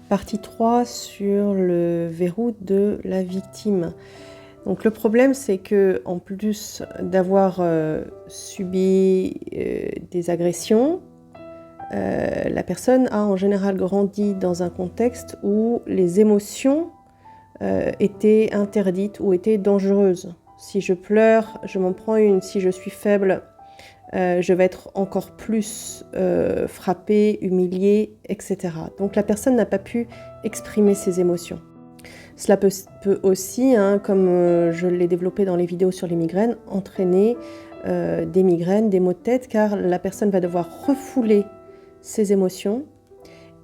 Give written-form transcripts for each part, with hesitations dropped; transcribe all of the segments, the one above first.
Partie 3 sur le verrou de la victime. Donc le problème, c'est que en plus d'avoir subi des agressions, la personne a en général grandi dans un contexte où les émotions étaient interdites ou étaient dangereuses. Si je pleure, je m'en prends une. Si je suis faible, je vais être encore plus frappée, humiliée, etc. Donc la personne n'a pas pu exprimer ses émotions. Cela peut aussi, comme je l'ai développé dans les vidéos sur les migraines, entraîner des migraines, des maux de tête, car la personne va devoir refouler ses émotions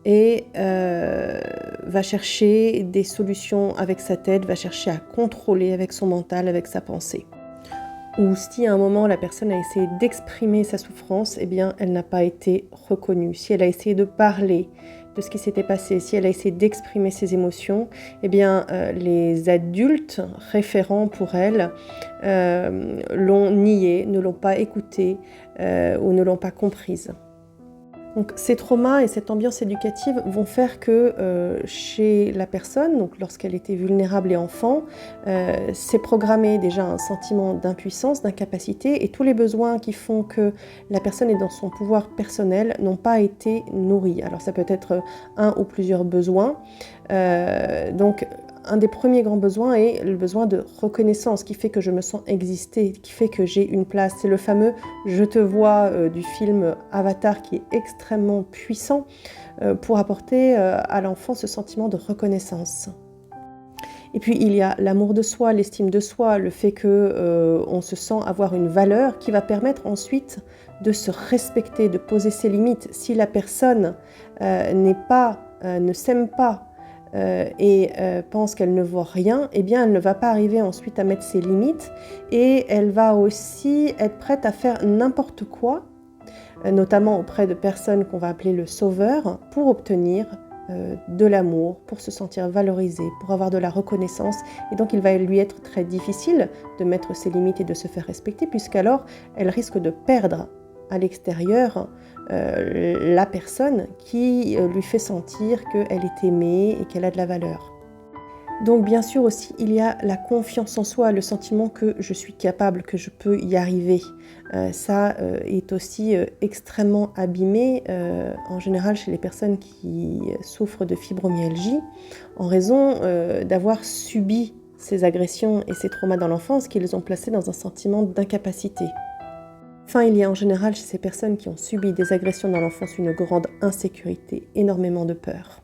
et va chercher des solutions avec sa tête, va chercher à contrôler avec son mental, avec sa pensée. Ou si à un moment la personne a essayé d'exprimer sa souffrance, eh bien elle n'a pas été reconnue. Si elle a essayé de parler de ce qui s'était passé, si elle a essayé d'exprimer ses émotions, eh bien les adultes référents pour elle l'ont niée, ne l'ont pas écoutée ou ne l'ont pas comprise. Donc, ces traumas et cette ambiance éducative vont faire que chez la personne, donc lorsqu'elle était vulnérable et enfant, s'est programmé déjà un sentiment d'impuissance, d'incapacité, et tous les besoins qui font que la personne est dans son pouvoir personnel n'ont pas été nourris. Alors ça peut être un ou plusieurs besoins. Donc un des premiers grands besoins est le besoin de reconnaissance, qui fait que je me sens exister, qui fait que j'ai une place. C'est le fameux « je te vois » du film Avatar, qui est extrêmement puissant pour apporter à l'enfant ce sentiment de reconnaissance. Et puis il y a l'amour de soi, l'estime de soi, le fait qu'on se sent avoir une valeur qui va permettre ensuite de se respecter, de poser ses limites. Si la personne ne s'aime pas, et pense qu'elle ne vaut rien, eh bien elle ne va pas arriver ensuite à mettre ses limites et elle va aussi être prête à faire n'importe quoi, notamment auprès de personnes qu'on va appeler le sauveur, pour obtenir de l'amour, pour se sentir valorisée, pour avoir de la reconnaissance. Et donc il va lui être très difficile de mettre ses limites et de se faire respecter, puisqu'alors elle risque de perdre à l'extérieur la personne qui lui fait sentir qu'elle est aimée et qu'elle a de la valeur. Donc bien sûr aussi, il y a la confiance en soi, le sentiment que je suis capable, que je peux y arriver. Ça est aussi extrêmement abîmé en général chez les personnes qui souffrent de fibromyalgie en raison d'avoir subi ces agressions et ces traumas dans l'enfance qui les ont placés dans un sentiment d'incapacité. Enfin, il y a en général chez ces personnes qui ont subi des agressions dans l'enfance une grande insécurité, énormément de peur.